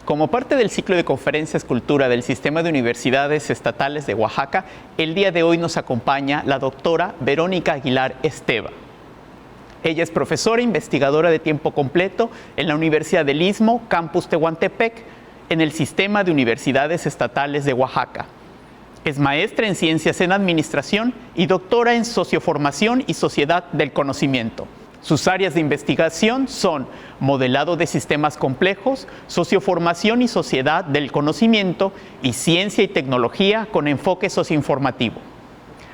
Como parte del ciclo de conferencias Cultura del Sistema de Universidades Estatales de Oaxaca, el día de hoy nos acompaña la doctora Verónica Aguilar Esteva. Ella es profesora e investigadora de tiempo completo en la Universidad del Istmo, Campus Tehuantepec, en el Sistema de Universidades Estatales de Oaxaca. Es maestra en Ciencias en Administración y doctora en Socioformación y Sociedad del Conocimiento. Sus áreas de investigación son modelado de sistemas complejos, socioformación y sociedad del conocimiento y ciencia y tecnología con enfoque socioinformativo.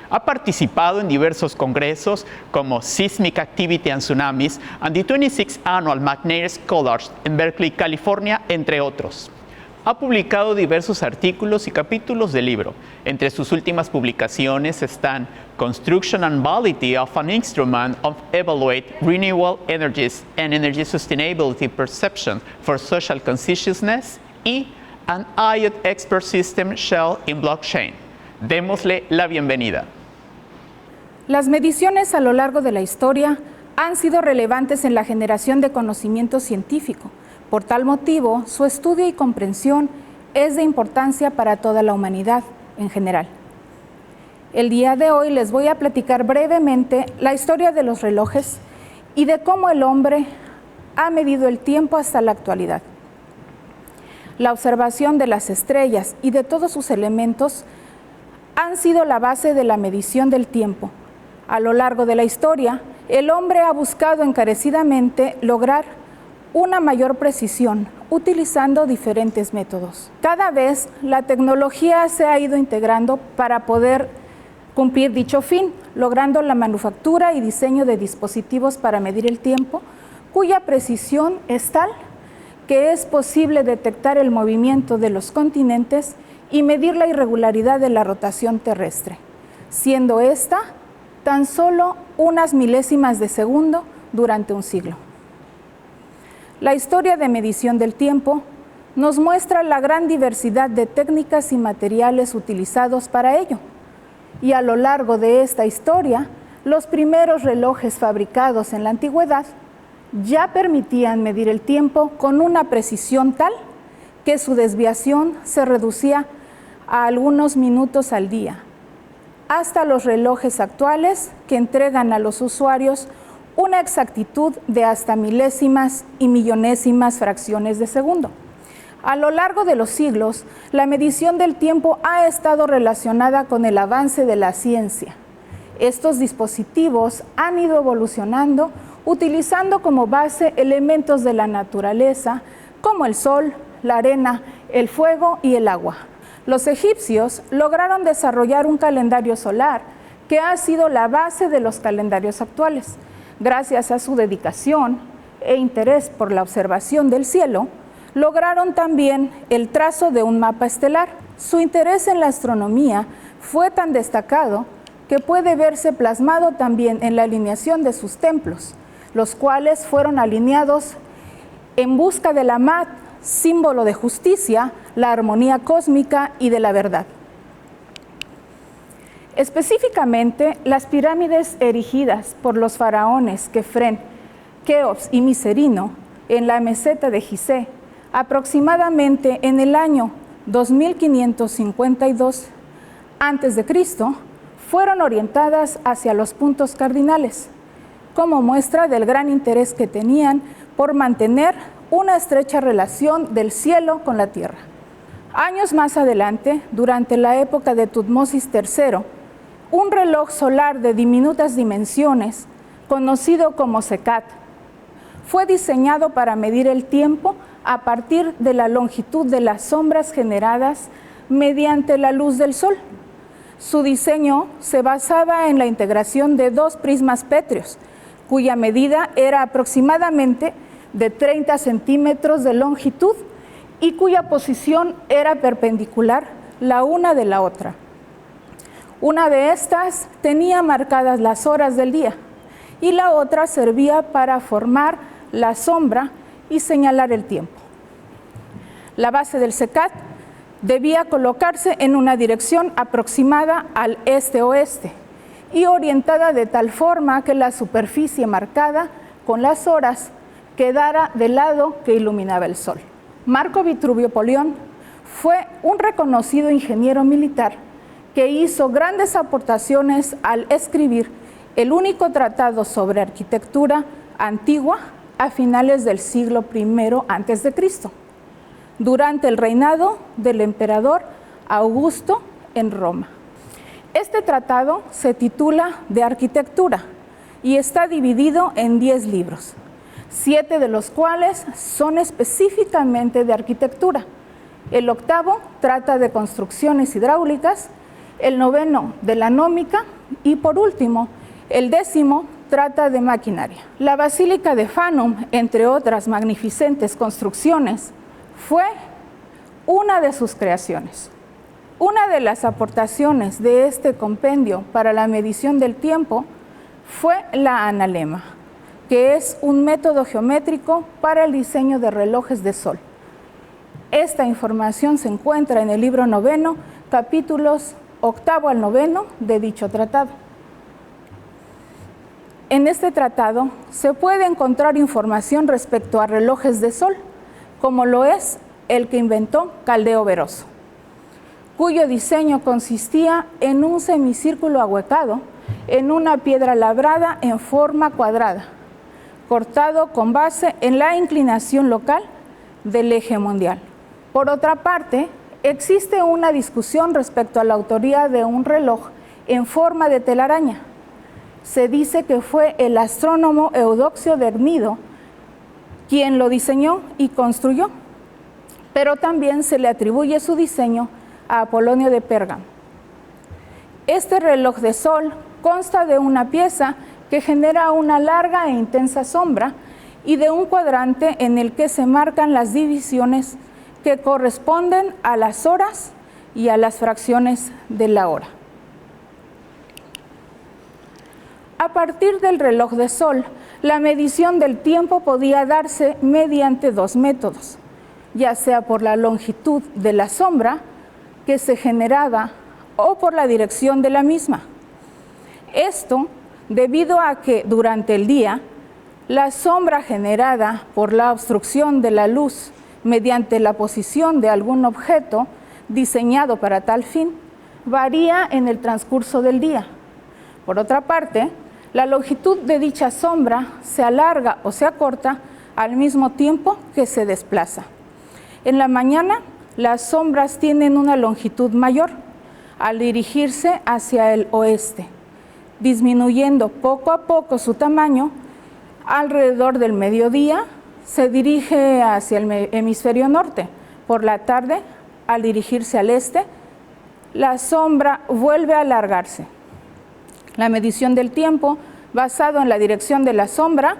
Ha participado en diversos congresos como Seismic Activity and Tsunamis and the 26th Annual McNair Scholars en Berkeley, California, entre otros. Ha publicado diversos artículos y capítulos de libro. Entre sus últimas publicaciones están Construction and Validity of an Instrument of Evaluate Renewable Energies and Energy Sustainability Perception for Social Consciousness y An IoT Expert System Shell in Blockchain. Démosle la bienvenida. Las mediciones a lo largo de la historia han sido relevantes en la generación de conocimiento científico. Por tal motivo, su estudio y comprensión es de importancia para toda la humanidad en general. El día de hoy les voy a platicar brevemente la historia de los relojes y de cómo el hombre ha medido el tiempo hasta la actualidad. La observación de las estrellas y de todos sus elementos han sido la base de la medición del tiempo. A lo largo de la historia, el hombre ha buscado encarecidamente lograr una mayor precisión, utilizando diferentes métodos. Cada vez la tecnología se ha ido integrando para poder cumplir dicho fin, logrando la manufactura y diseño de dispositivos para medir el tiempo, cuya precisión es tal que es posible detectar el movimiento de los continentes y medir la irregularidad de la rotación terrestre, siendo esta tan solo unas milésimas de segundo durante un siglo. La historia de medición del tiempo nos muestra la gran diversidad de técnicas y materiales utilizados para ello. Y a lo largo de esta historia, los primeros relojes fabricados en la antigüedad ya permitían medir el tiempo con una precisión tal que su desviación se reducía a algunos minutos al día, hasta los relojes actuales que entregan a los usuarios una exactitud de hasta milésimas y millonésimas fracciones de segundo. A lo largo de los siglos, la medición del tiempo ha estado relacionada con el avance de la ciencia. Estos dispositivos han ido evolucionando utilizando como base elementos de la naturaleza como el sol, la arena, el fuego y el agua. Los egipcios lograron desarrollar un calendario solar que ha sido la base de los calendarios actuales. Gracias a su dedicación e interés por la observación del cielo, lograron también el trazo de un mapa estelar. Su interés en la astronomía fue tan destacado que puede verse plasmado también en la alineación de sus templos, los cuales fueron alineados en busca de la Mat, símbolo de justicia, la armonía cósmica y de la verdad. Específicamente, las pirámides erigidas por los faraones Kefren, Keops y Micerino en la meseta de Gizeh, aproximadamente en el año 2552 a.C., fueron orientadas hacia los puntos cardinales, como muestra del gran interés que tenían por mantener una estrecha relación del cielo con la tierra. Años más adelante, durante la época de Tutmosis III, un reloj solar de diminutas dimensiones, conocido como Secat, fue diseñado para medir el tiempo a partir de la longitud de las sombras generadas mediante la luz del sol. Su diseño se basaba en la integración de dos prismas pétreos, cuya medida era aproximadamente de 30 centímetros de longitud y cuya posición era perpendicular la una de la otra. Una de estas tenía marcadas las horas del día y la otra servía para formar la sombra y señalar el tiempo. La base del Secat debía colocarse en una dirección aproximada al este-oeste y orientada de tal forma que la superficie marcada con las horas quedara del lado que iluminaba el sol. Marco Vitruvio Polión fue un reconocido ingeniero militar que hizo grandes aportaciones al escribir el único tratado sobre arquitectura antigua a finales del siglo I a.C., durante el reinado del emperador Augusto en Roma. Este tratado se titula De Arquitectura y está dividido en 10 libros, 7 de los cuales son específicamente de arquitectura. El 8º trata de construcciones hidráulicas, el 9º de la nómica y por último, el 10º trata de maquinaria. La Basílica de Fanum, entre otras magnificentes construcciones, fue una de sus creaciones. Una de las aportaciones de este compendio para la medición del tiempo fue la analema, que es un método geométrico para el diseño de relojes de sol. Esta información se encuentra en el libro 9, capítulos 8 al 9 de dicho tratado. En este tratado se puede encontrar información respecto a relojes de sol, como lo es el que inventó Caldeo Veroso, cuyo diseño consistía en un semicírculo ahuecado en una piedra labrada en forma cuadrada, cortado con base en la inclinación local del eje mundial. Por otra parte, existe una discusión respecto a la autoría de un reloj en forma de telaraña. Se dice que fue el astrónomo Eudoxio de Gnido quien lo diseñó y construyó, pero también se le atribuye su diseño a Apolonio de Pérgamo. Este reloj de sol consta de una pieza que genera una larga e intensa sombra y de un cuadrante en el que se marcan las divisiones que corresponden a las horas y a las fracciones de la hora. A partir del reloj de sol, la medición del tiempo podía darse mediante 2 métodos, ya sea por la longitud de la sombra que se generaba o por la dirección de la misma. Esto debido a que durante el día, la sombra generada por la obstrucción de la luz mediante la posición de algún objeto diseñado para tal fin varía en el transcurso del día. Por otra parte, la longitud de dicha sombra se alarga o se acorta al mismo tiempo que se desplaza. En la mañana, las sombras tienen una longitud mayor al dirigirse hacia el oeste, disminuyendo poco a poco su tamaño. Alrededor del mediodía se dirige hacia el hemisferio norte. Por la tarde, al dirigirse al este, la sombra vuelve a alargarse. La medición del tiempo, basado en la dirección de la sombra,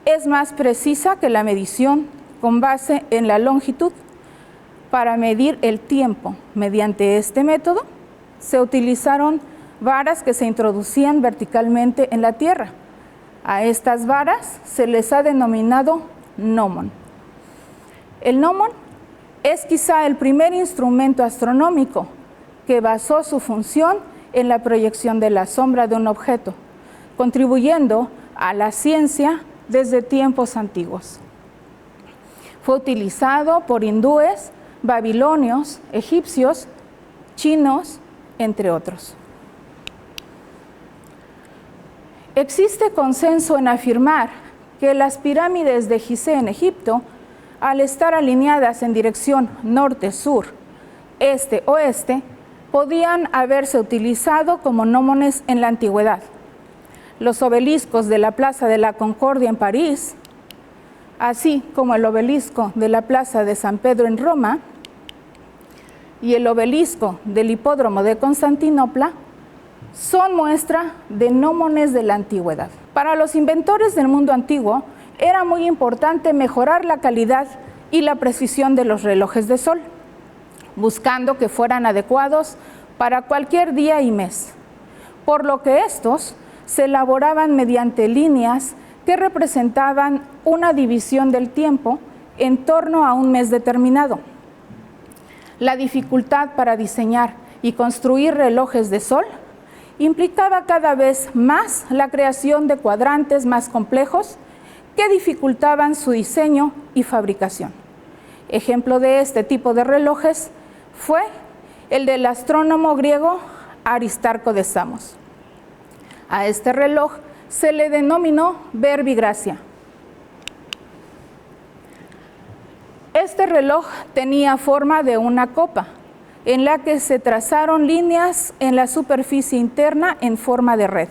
es más precisa que la medición con base en la longitud. Para medir el tiempo mediante este método, se utilizaron varas que se introducían verticalmente en la tierra. A estas varas se les ha denominado gnomon. El gnomon es quizá el primer instrumento astronómico que basó su función en la proyección de la sombra de un objeto, contribuyendo a la ciencia desde tiempos antiguos. Fue utilizado por hindúes, babilonios, egipcios, chinos, entre otros. Existe consenso en afirmar que las pirámides de Gizeh en Egipto, al estar alineadas en dirección norte-sur, este-oeste, podían haberse utilizado como gnomones en la antigüedad. Los obeliscos de la Plaza de la Concordia en París, así como el obelisco de la Plaza de San Pedro en Roma y el obelisco del Hipódromo de Constantinopla, son muestra de gnomones de la antigüedad. Para los inventores del mundo antiguo, era muy importante mejorar la calidad y la precisión de los relojes de sol, buscando que fueran adecuados para cualquier día y mes, por lo que estos se elaboraban mediante líneas que representaban una división del tiempo en torno a un mes determinado. La dificultad para diseñar y construir relojes de sol implicaba cada vez más la creación de cuadrantes más complejos que dificultaban su diseño y fabricación. Ejemplo de este tipo de relojes fue el del astrónomo griego Aristarco de Samos. A este reloj se le denominó verbigracia. Este reloj tenía forma de una copa, en la que se trazaron líneas en la superficie interna en forma de red,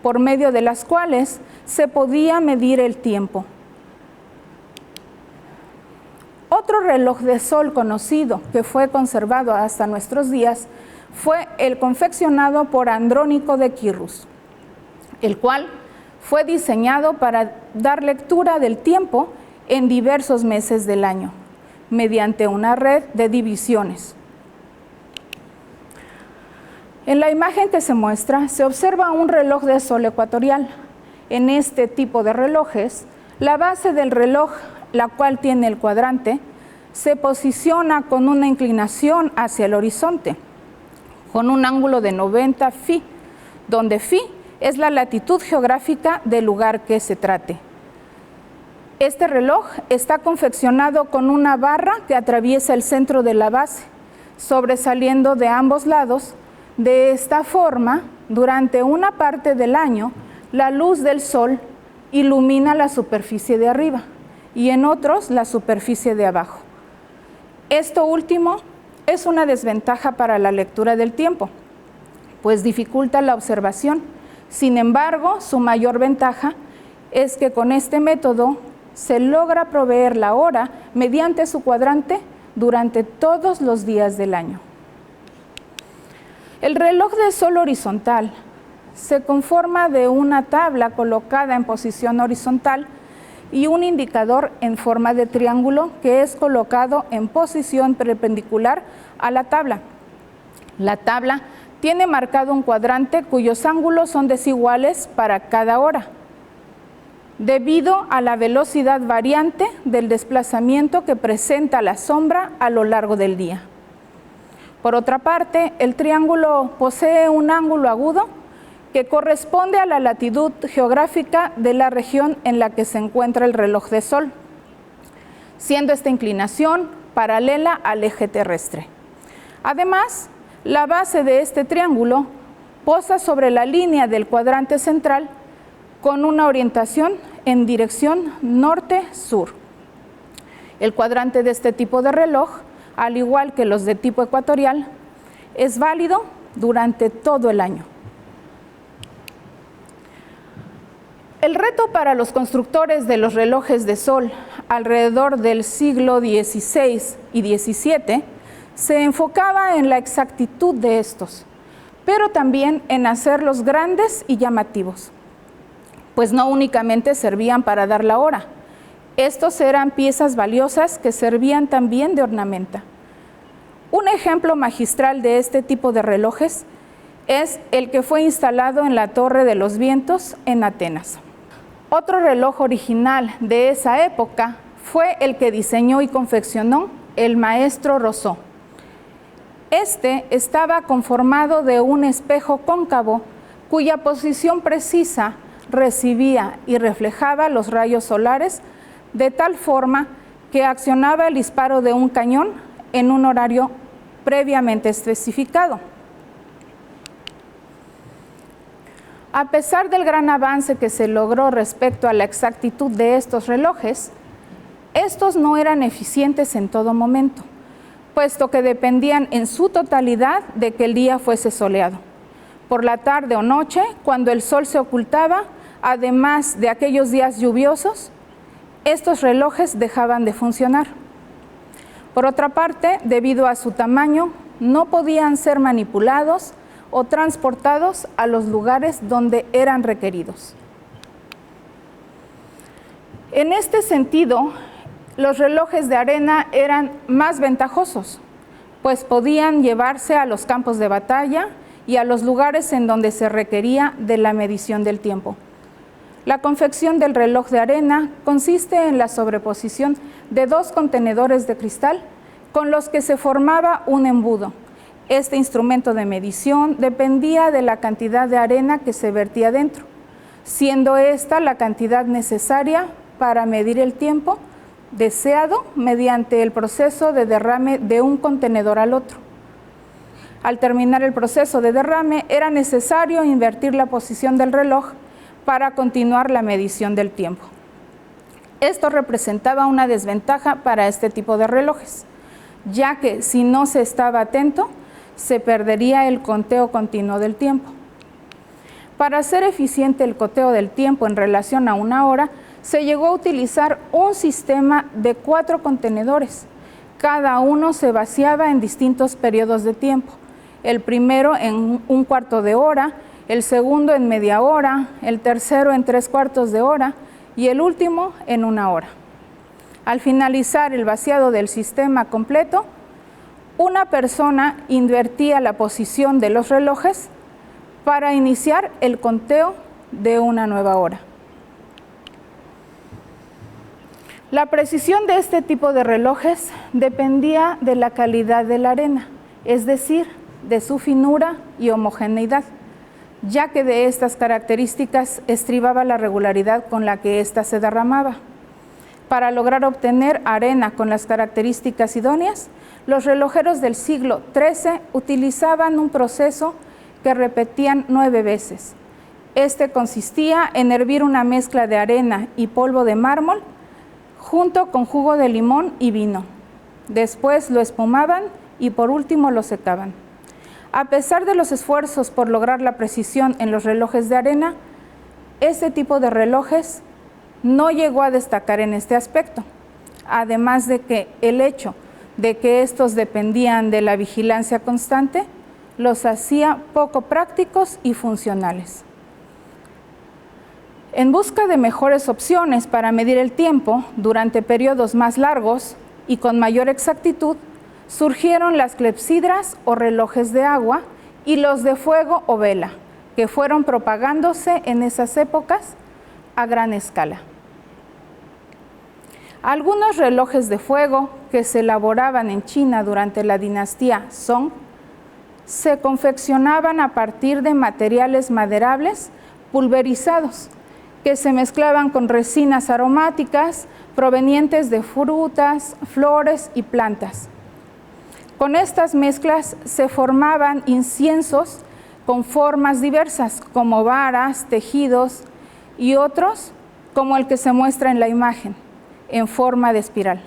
por medio de las cuales se podía medir el tiempo. Otro reloj de sol conocido que fue conservado hasta nuestros días fue el confeccionado por Andrónico de Quirrus, el cual fue diseñado para dar lectura del tiempo en diversos meses del año, mediante una red de divisiones. En la imagen que se muestra, se observa un reloj de sol ecuatorial. En este tipo de relojes, la base del reloj, la cual tiene el cuadrante, se posiciona con una inclinación hacia el horizonte, con un ángulo de 90 phi, donde phi es la latitud geográfica del lugar que se trate. Este reloj está confeccionado con una barra que atraviesa el centro de la base, sobresaliendo de ambos lados. De esta forma, durante una parte del año, la luz del sol ilumina la superficie de arriba y en otros la superficie de abajo. Esto último es una desventaja para la lectura del tiempo, pues dificulta la observación. Sin embargo, su mayor ventaja es que con este método se logra proveer la hora mediante su cuadrante durante todos los días del año. El reloj de sol horizontal se conforma de una tabla colocada en posición horizontal y un indicador en forma de triángulo que es colocado en posición perpendicular a la tabla. La tabla tiene marcado un cuadrante cuyos ángulos son desiguales para cada hora, debido a la velocidad variante del desplazamiento que presenta la sombra a lo largo del día. Por otra parte, el triángulo posee un ángulo agudo que corresponde a la latitud geográfica de la región en la que se encuentra el reloj de sol, siendo esta inclinación paralela al eje terrestre. Además, la base de este triángulo posa sobre la línea del cuadrante central con una orientación en dirección norte-sur. El cuadrante de este tipo de reloj, al igual que los de tipo ecuatorial, es válido durante todo el año. El reto para los constructores de los relojes de sol alrededor del siglo XVI y XVII se enfocaba en la exactitud de estos, pero también en hacerlos grandes y llamativos, pues no únicamente servían para dar la hora. Estos eran piezas valiosas que servían también de ornamenta. Un ejemplo magistral de este tipo de relojes es el que fue instalado en la Torre de los Vientos en Atenas. Otro reloj original de esa época fue el que diseñó y confeccionó el maestro Rousseau. Este estaba conformado de un espejo cóncavo cuya posición precisa recibía y reflejaba los rayos solares de tal forma que accionaba el disparo de un cañón en un horario previamente especificado. A pesar del gran avance que se logró respecto a la exactitud de estos relojes, estos no eran eficientes en todo momento, puesto que dependían en su totalidad de que el día fuese soleado. Por la tarde o noche, cuando el sol se ocultaba, además de aquellos días lluviosos, estos relojes dejaban de funcionar. Por otra parte, debido a su tamaño, no podían ser manipulados o transportados a los lugares donde eran requeridos. En este sentido, los relojes de arena eran más ventajosos, pues podían llevarse a los campos de batalla y a los lugares en donde se requería de la medición del tiempo. La confección del reloj de arena consiste en la sobreposición de dos contenedores de cristal con los que se formaba un embudo. Este instrumento de medición dependía de la cantidad de arena que se vertía dentro, siendo esta la cantidad necesaria para medir el tiempo deseado mediante el proceso de derrame de un contenedor al otro. Al terminar el proceso de derrame, era necesario invertir la posición del reloj para continuar la medición del tiempo. Esto representaba una desventaja para este tipo de relojes, ya que si no se estaba atento, se perdería el conteo continuo del tiempo. Para hacer eficiente el conteo del tiempo en relación a una hora, se llegó a utilizar un sistema de 4 contenedores. Cada uno se vaciaba en distintos periodos de tiempo. El primero en un cuarto de hora, el segundo en media hora, el tercero en 3/4 de hora y el último en 1 hora. Al finalizar el vaciado del sistema completo, una persona invertía la posición de los relojes para iniciar el conteo de una nueva hora. La precisión de este tipo de relojes dependía de la calidad de la arena, es decir, de su finura y homogeneidad, ya que de estas características estribaba la regularidad con la que ésta se derramaba. Para lograr obtener arena con las características idóneas, los relojeros del siglo XIII utilizaban un proceso que repetían 9 veces. Este consistía en hervir una mezcla de arena y polvo de mármol junto con jugo de limón y vino. Después lo espumaban y por último lo secaban. A pesar de los esfuerzos por lograr la precisión en los relojes de arena, este tipo de relojes no llegó a destacar en este aspecto, además de que el hecho de que estos dependían de la vigilancia constante los hacía poco prácticos y funcionales. En busca de mejores opciones para medir el tiempo durante periodos más largos y con mayor exactitud, surgieron las clepsidras o relojes de agua y los de fuego o vela, que fueron propagándose en esas épocas a gran escala. Algunos relojes de fuego que se elaboraban en China durante la dinastía Song se confeccionaban a partir de materiales maderables pulverizados que se mezclaban con resinas aromáticas provenientes de frutas, flores y plantas. Con estas mezclas se formaban inciensos con formas diversas, como varas, tejidos y otros, como el que se muestra en la imagen, en forma de espiral.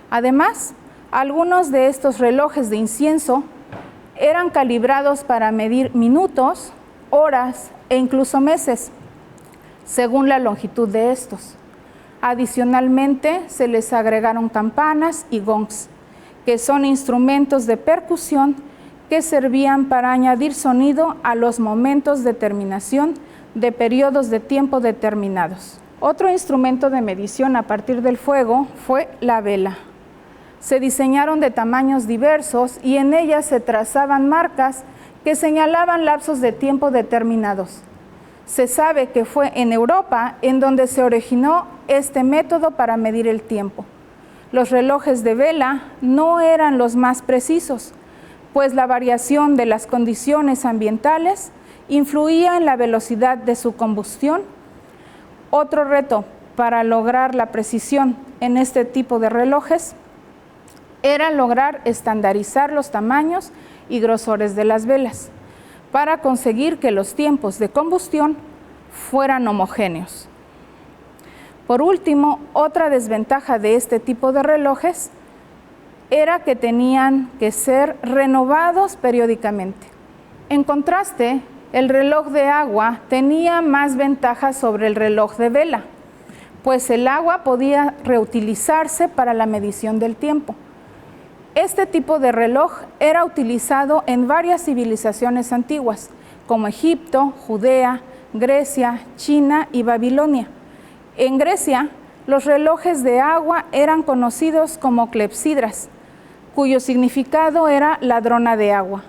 Además, algunos de estos relojes de incienso eran calibrados para medir minutos, horas e incluso meses, según la longitud de estos. Adicionalmente, se les agregaron campanas y gongs, que son instrumentos de percusión que servían para añadir sonido a los momentos de terminación de periodos de tiempo determinados. Otro instrumento de medición a partir del fuego fue la vela. Se diseñaron de tamaños diversos y en ellas se trazaban marcas que señalaban lapsos de tiempo determinados. Se sabe que fue en Europa en donde se originó este método para medir el tiempo. Los relojes de vela no eran los más precisos, pues la variación de las condiciones ambientales influía en la velocidad de su combustión. Otro reto para lograr la precisión en este tipo de relojes era lograr estandarizar los tamaños y grosores de las velas para conseguir que los tiempos de combustión fueran homogéneos. Por último, otra desventaja de este tipo de relojes era que tenían que ser renovados periódicamente. En contraste, el reloj de agua tenía más ventajas sobre el reloj de vela, pues el agua podía reutilizarse para la medición del tiempo. Este tipo de reloj era utilizado en varias civilizaciones antiguas, como Egipto, Judea, Grecia, China y Babilonia. En Grecia, los relojes de agua eran conocidos como clepsidras, cuyo significado era ladrona de agua.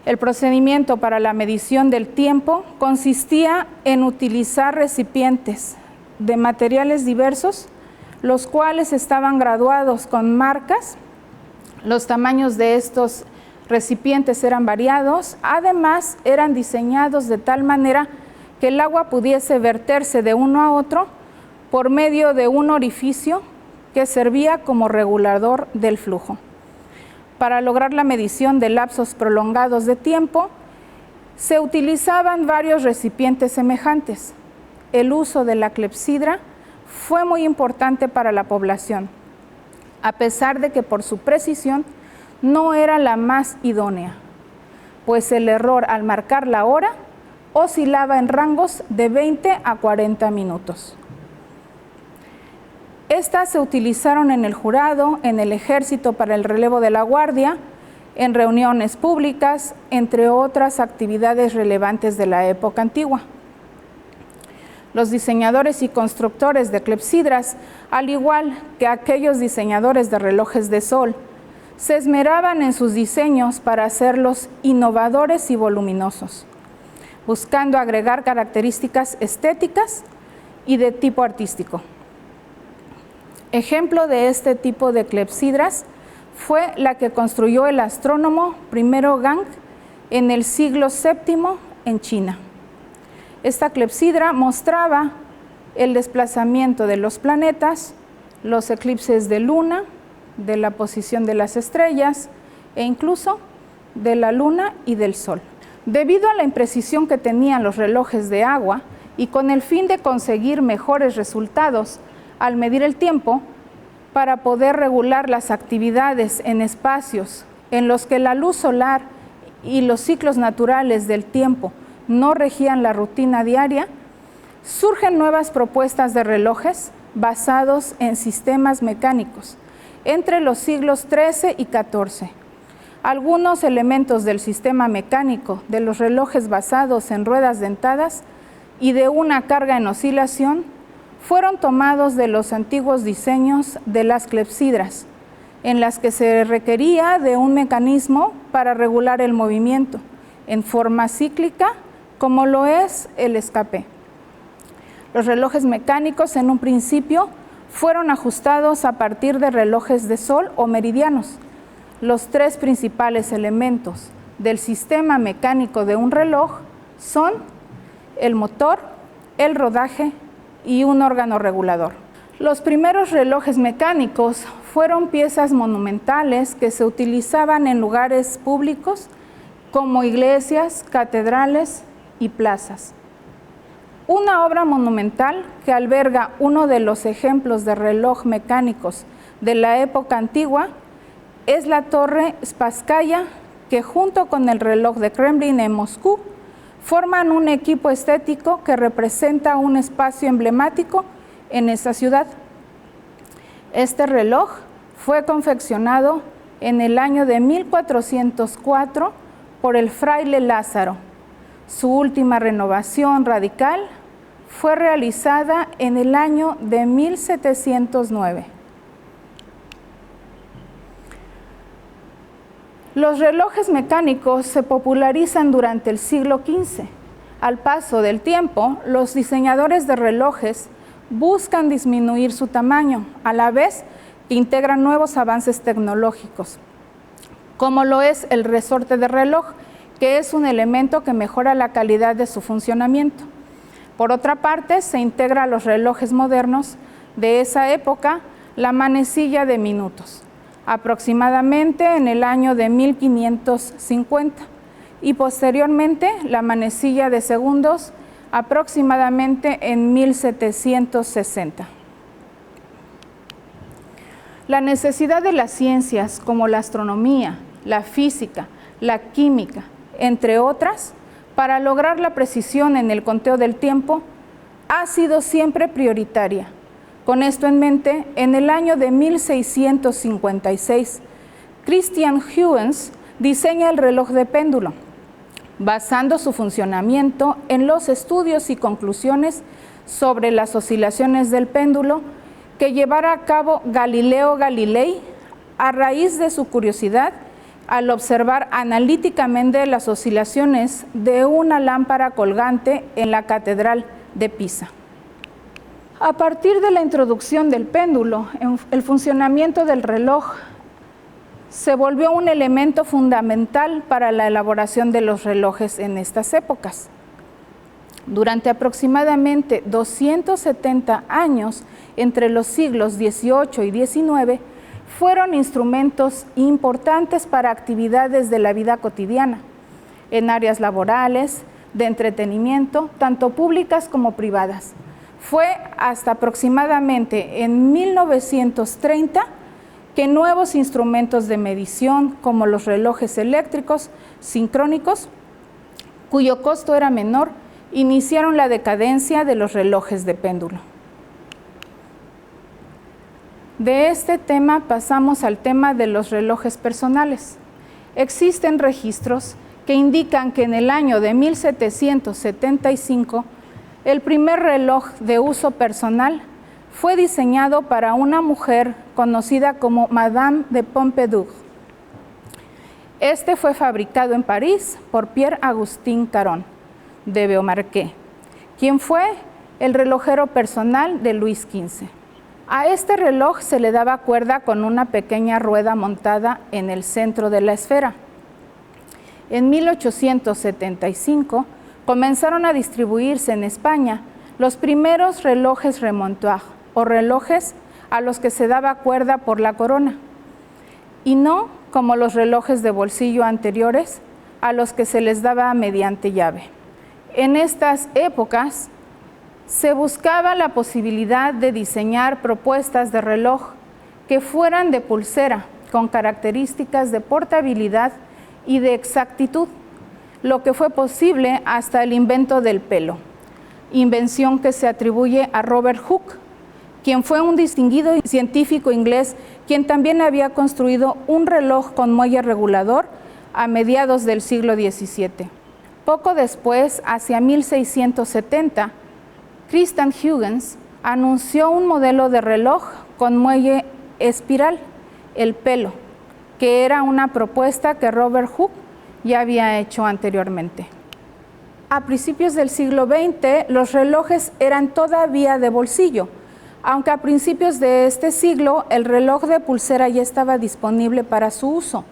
El procedimiento para la medición del tiempo consistía en utilizar recipientes de materiales diversos, los cuales estaban graduados con marcas. Los tamaños de estos recipientes eran variados, además eran diseñados de tal manera que el agua pudiese verterse de uno a otro por medio de un orificio que servía como regulador del flujo. Para lograr la medición de lapsos prolongados de tiempo, se utilizaban varios recipientes semejantes. El uso de la clepsidra fue muy importante para la población, a pesar de que por su precisión no era la más idónea, pues el error al marcar la hora oscilaba en rangos de 20 a 40 minutos. Estas se utilizaron en el jurado, en el ejército para el relevo de la guardia, en reuniones públicas, entre otras actividades relevantes de la época antigua. Los diseñadores y constructores de clepsidras, al igual que aquellos diseñadores de relojes de sol, se esmeraban en sus diseños para hacerlos innovadores y voluminosos, buscando agregar características estéticas y de tipo artístico. Ejemplo de este tipo de clepsidras fue la que construyó el astrónomo I Gang en el siglo VII en China. Esta clepsidra mostraba el desplazamiento de los planetas, los eclipses de luna, de la posición de las estrellas e incluso de la luna y del sol. Debido a la imprecisión que tenían los relojes de agua y con el fin de conseguir mejores resultados al medir el tiempo, para poder regular las actividades en espacios en los que la luz solar y los ciclos naturales del tiempo no regían la rutina diaria, surgen nuevas propuestas de relojes basados en sistemas mecánicos entre los siglos XIII y XIV. Algunos elementos del sistema mecánico de los relojes basados en ruedas dentadas y de una carga en oscilación fueron tomados de los antiguos diseños de las clepsidras, en las que se requería de un mecanismo para regular el movimiento en forma cíclica, como lo es el escape. Los relojes mecánicos en un principio fueron ajustados a partir de relojes de sol o meridianos. Los tres principales elementos del sistema mecánico de un reloj son el motor, el rodaje y un órgano regulador. Los primeros relojes mecánicos fueron piezas monumentales que se utilizaban en lugares públicos como iglesias, catedrales y plazas. Una obra monumental que alberga uno de los ejemplos de reloj mecánicos de la época antigua es la Torre Spasskaya, que junto con el reloj de Kremlin en Moscú forman un equipo estético que representa un espacio emblemático en esa ciudad. Este reloj fue confeccionado en el año de 1404 por el fraile Lázaro. Su última renovación radical fue realizada en el año de 1709. Los relojes mecánicos se popularizan durante el siglo XV. Al paso del tiempo, los diseñadores de relojes buscan disminuir su tamaño, a la vez que integran nuevos avances tecnológicos, como lo es el resorte de reloj, que es un elemento que mejora la calidad de su funcionamiento. Por otra parte, se integra a los relojes modernos de esa época la manecilla de minutos, aproximadamente en el año de 1550, y posteriormente la manecilla de segundos aproximadamente en 1760. La necesidad de las ciencias como la astronomía, la física, la química, entre otras, para lograr la precisión en el conteo del tiempo, ha sido siempre prioritaria. Con esto en mente, en el año de 1656, Christian Huygens diseña el reloj de péndulo, basando su funcionamiento en los estudios y conclusiones sobre las oscilaciones del péndulo que llevara a cabo Galileo Galilei a raíz de su curiosidad al observar analíticamente las oscilaciones de una lámpara colgante en la Catedral de Pisa. A partir de la introducción del péndulo, el funcionamiento del reloj se volvió un elemento fundamental para la elaboración de los relojes en estas épocas. Durante aproximadamente 270 años, entre los siglos XVIII y XIX, fueron instrumentos importantes para actividades de la vida cotidiana, en áreas laborales, de entretenimiento, tanto públicas como privadas. Fue hasta aproximadamente en 1930 que nuevos instrumentos de medición, como los relojes eléctricos sincrónicos, cuyo costo era menor, iniciaron la decadencia de los relojes de péndulo. De este tema pasamos al tema de los relojes personales. Existen registros que indican que en el año de 1775 el primer reloj de uso personal fue diseñado para una mujer conocida como Madame de Pompadour. Este fue fabricado en París por Pierre-Agustin Caron de Beaumarchais, quien fue el relojero personal de Luis XV. A este reloj se le daba cuerda con una pequeña rueda montada en el centro de la esfera. En 1875 comenzaron a distribuirse en España los primeros relojes remontoire, o relojes a los que se daba cuerda por la corona, y no como los relojes de bolsillo anteriores, a los que se les daba mediante llave. En estas épocas se buscaba la posibilidad de diseñar propuestas de reloj que fueran de pulsera, con características de portabilidad y de exactitud, lo que fue posible hasta el invento del pelo, invención que se atribuye a Robert Hooke, quien fue un distinguido científico inglés, quien también había construido un reloj con muelle regulador a mediados del siglo XVII. Poco después, hacia 1670, Christian Huygens anunció un modelo de reloj con muelle espiral, el pelo, que era una propuesta que Robert Hooke ya había hecho anteriormente. A principios del siglo XX, los relojes eran todavía de bolsillo, aunque a principios de este siglo el reloj de pulsera ya estaba disponible para su uso.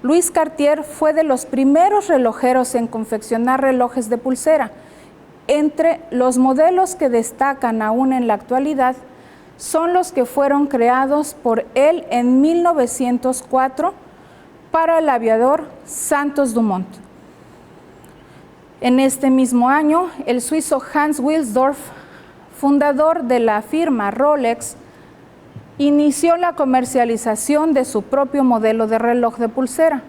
Louis Cartier fue de los primeros relojeros en confeccionar relojes de pulsera. Entre los modelos que destacan aún en la actualidad son los que fueron creados por él en 1904 para el aviador Santos Dumont. En este mismo año, el suizo Hans Wilsdorf, fundador de la firma Rolex, inició la comercialización de su propio modelo de reloj de pulsera.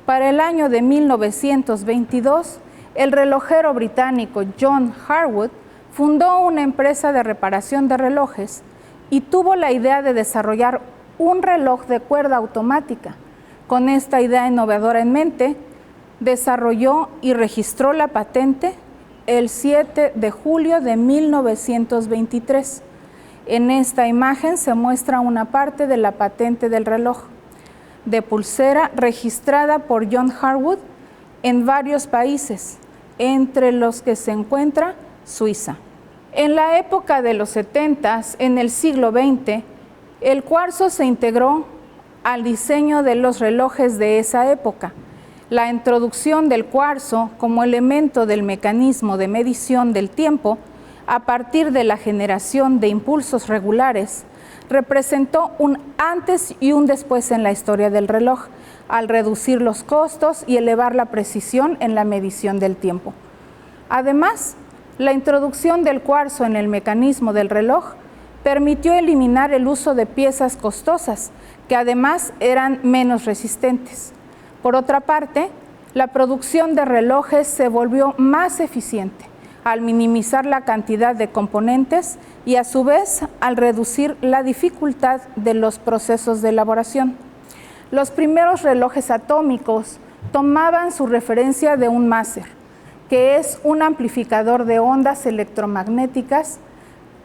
Para el año de 1922, el relojero británico John Harwood fundó una empresa de reparación de relojes y tuvo la idea de desarrollar un reloj de cuerda automática. Con esta idea innovadora en mente, desarrolló y registró la patente el 7 de julio de 1923. En esta imagen se muestra una parte de la patente del reloj de pulsera registrada por John Harwood en varios países, entre los que se encuentra Suiza. En la época de los 70s, en el siglo XX, el cuarzo se integró al diseño de los relojes de esa época. La introducción del cuarzo como elemento del mecanismo de medición del tiempo a partir de la generación de impulsos regulares representó un antes y un después en la historia del reloj, al reducir los costos y elevar la precisión en la medición del tiempo. Además, la introducción del cuarzo en el mecanismo del reloj permitió eliminar el uso de piezas costosas, que además eran menos resistentes. Por otra parte, la producción de relojes se volvió más eficiente al minimizar la cantidad de componentes y a su vez al reducir la dificultad de los procesos de elaboración. Los primeros relojes atómicos tomaban su referencia de un máser, que es un amplificador de ondas electromagnéticas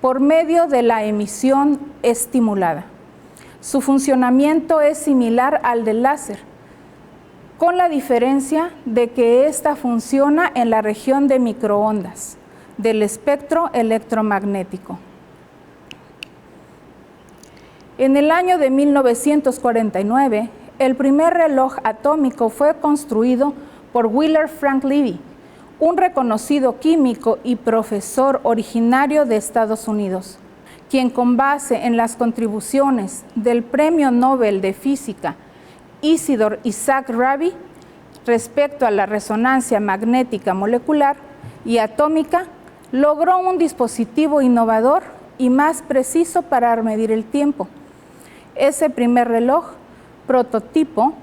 por medio de la emisión estimulada. Su funcionamiento es similar al del láser, con la diferencia de que ésta funciona en la región de microondas del espectro electromagnético. En el año de 1949, el primer reloj atómico fue construido por Willard Frank Levy, un reconocido químico y profesor originario de Estados Unidos, quien con base en las contribuciones del Premio Nobel de Física Isidor Isaac Rabi respecto a la resonancia magnética molecular y atómica, logró un dispositivo innovador y más preciso para medir el tiempo. Ese primer reloj, prototipo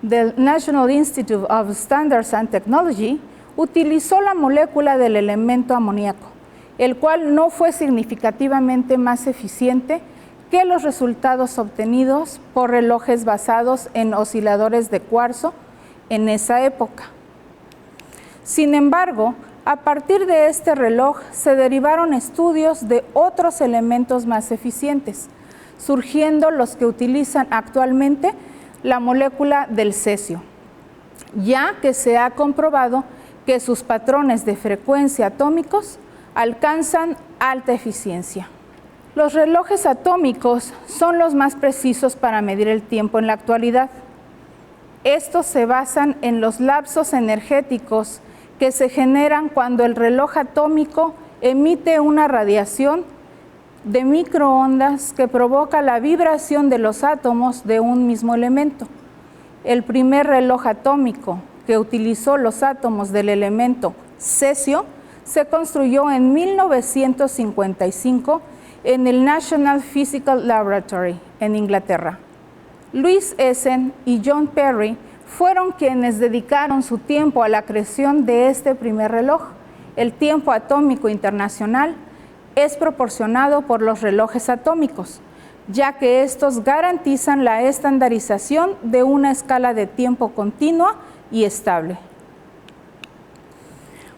del National Institute of Standards and Technology, utilizó la molécula del elemento amoníaco, el cual no fue significativamente más eficiente que los resultados obtenidos por relojes basados en osciladores de cuarzo en esa época. Sin embargo, a partir de este reloj se derivaron estudios de otros elementos más eficientes, surgiendo los que utilizan actualmente la molécula del cesio, ya que se ha comprobado que sus patrones de frecuencia atómicos alcanzan alta eficiencia. Los relojes atómicos son los más precisos para medir el tiempo en la actualidad. Estos se basan en los lapsos energéticos que se generan cuando el reloj atómico emite una radiación de microondas que provoca la vibración de los átomos de un mismo elemento. El primer reloj atómico que utilizó los átomos del elemento cesio se construyó en 1955 en el National Physical Laboratory en Inglaterra. Louis Essen y John Perry fueron quienes dedicaron su tiempo a la creación de este primer reloj. El tiempo atómico internacional es proporcionado por los relojes atómicos, ya que estos garantizan la estandarización de una escala de tiempo continua y estable.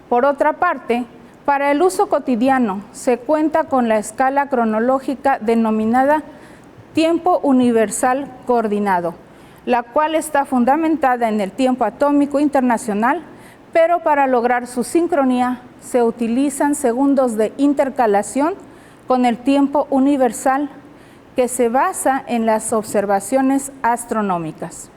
Por otra parte, para el uso cotidiano se cuenta con la escala cronológica denominada tiempo universal coordinado, la cual está fundamentada en el tiempo atómico internacional, pero para lograr su sincronía se utilizan segundos de intercalación con el tiempo universal que se basa en las observaciones astronómicas.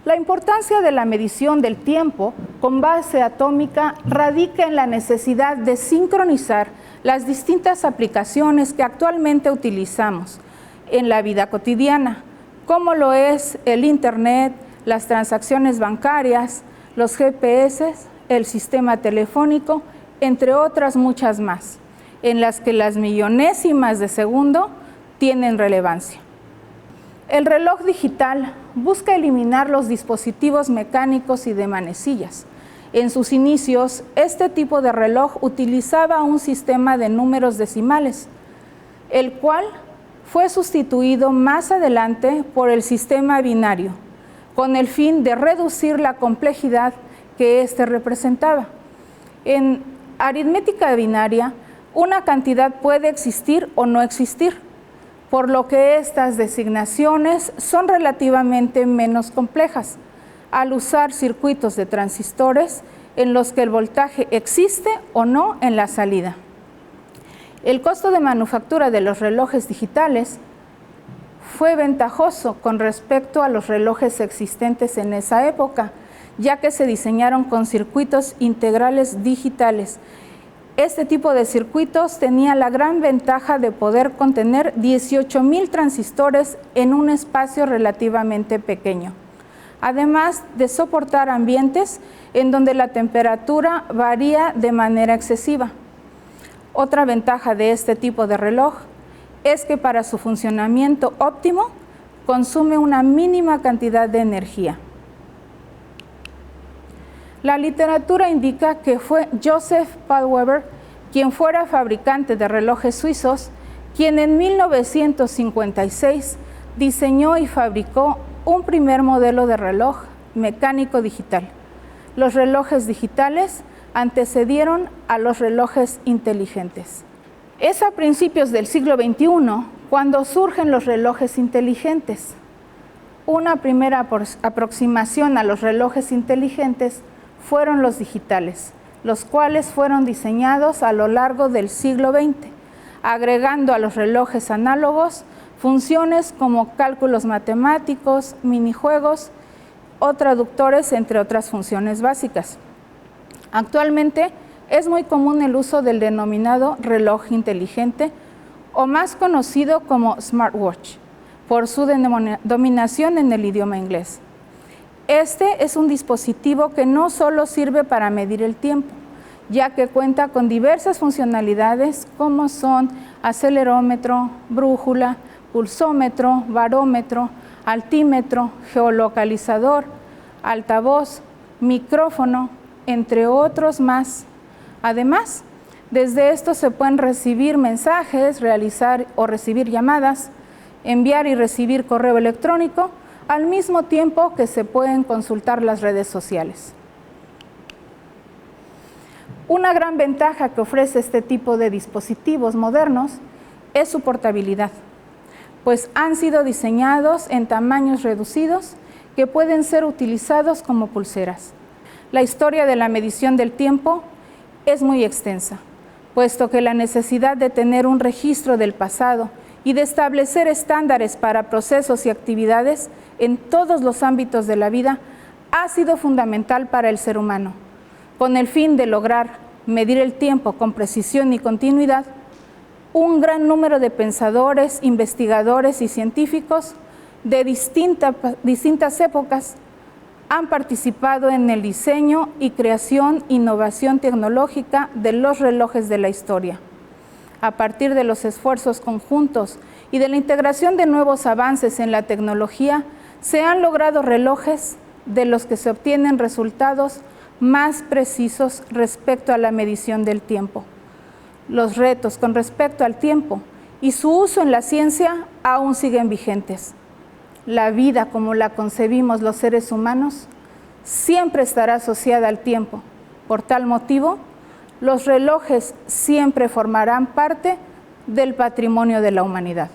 La importancia de la medición del tiempo con base atómica radica en la necesidad de sincronizar las distintas aplicaciones que actualmente utilizamos en la vida cotidiana, como lo es el Internet, las transacciones bancarias, los GPS, el sistema telefónico, entre otras muchas más, en las que las millonésimas de segundo tienen relevancia. El reloj digital busca eliminar los dispositivos mecánicos y de manecillas. En sus inicios, este tipo de reloj utilizaba un sistema de números decimales, el cual fue sustituido más adelante por el sistema binario, con el fin de reducir la complejidad que éste representaba. En aritmética binaria, una cantidad puede existir o no existir, por lo que estas designaciones son relativamente menos complejas, al usar circuitos de transistores en los que el voltaje existe o no en la salida. El costo de manufactura de los relojes digitales fue ventajoso con respecto a los relojes existentes en esa época, ya que se diseñaron con circuitos integrales digitales. Este tipo de circuitos tenía la gran ventaja de poder contener 18,000 transistores en un espacio relativamente pequeño, además de soportar ambientes en donde la temperatura varía de manera excesiva. Otra ventaja de este tipo de reloj es que para su funcionamiento óptimo consume una mínima cantidad de energía. La literatura indica que fue Joseph Paul quien fuera fabricante de relojes suizos, quien en 1956 diseñó y fabricó un primer modelo de reloj mecánico digital. Los relojes digitales antecedieron a los relojes inteligentes. Es a principios del siglo XXI cuando surgen los relojes inteligentes. Una primera aproximación a los relojes inteligentes fueron los digitales, los cuales fueron diseñados a lo largo del siglo XX, agregando a los relojes análogos funciones como cálculos matemáticos, minijuegos o traductores, entre otras funciones básicas. Actualmente es muy común el uso del denominado reloj inteligente o más conocido como smartwatch, por su denominación en el idioma inglés. Este es un dispositivo que no solo sirve para medir el tiempo, ya que cuenta con diversas funcionalidades como son acelerómetro, brújula, pulsómetro, barómetro, altímetro, geolocalizador, altavoz, micrófono, entre otros más. Además, desde esto se pueden recibir mensajes, realizar o recibir llamadas, enviar y recibir correo electrónico, al mismo tiempo que se pueden consultar las redes sociales. Una gran ventaja que ofrece este tipo de dispositivos modernos es su portabilidad, pues han sido diseñados en tamaños reducidos que pueden ser utilizados como pulseras. La historia de la medición del tiempo es muy extensa, puesto que la necesidad de tener un registro del pasado y de establecer estándares para procesos y actividades en todos los ámbitos de la vida ha sido fundamental para el ser humano. Con el fin de lograr medir el tiempo con precisión y continuidad, un gran número de pensadores, investigadores y científicos de distintas épocas han participado en el diseño y creación e innovación tecnológica de los relojes de la historia. A partir de los esfuerzos conjuntos y de la integración de nuevos avances en la tecnología, se han logrado relojes de los que se obtienen resultados más precisos respecto a la medición del tiempo. Los retos con respecto al tiempo y su uso en la ciencia aún siguen vigentes. La vida como la concebimos los seres humanos siempre estará asociada al tiempo. Por tal motivo, los relojes siempre formarán parte del patrimonio de la humanidad.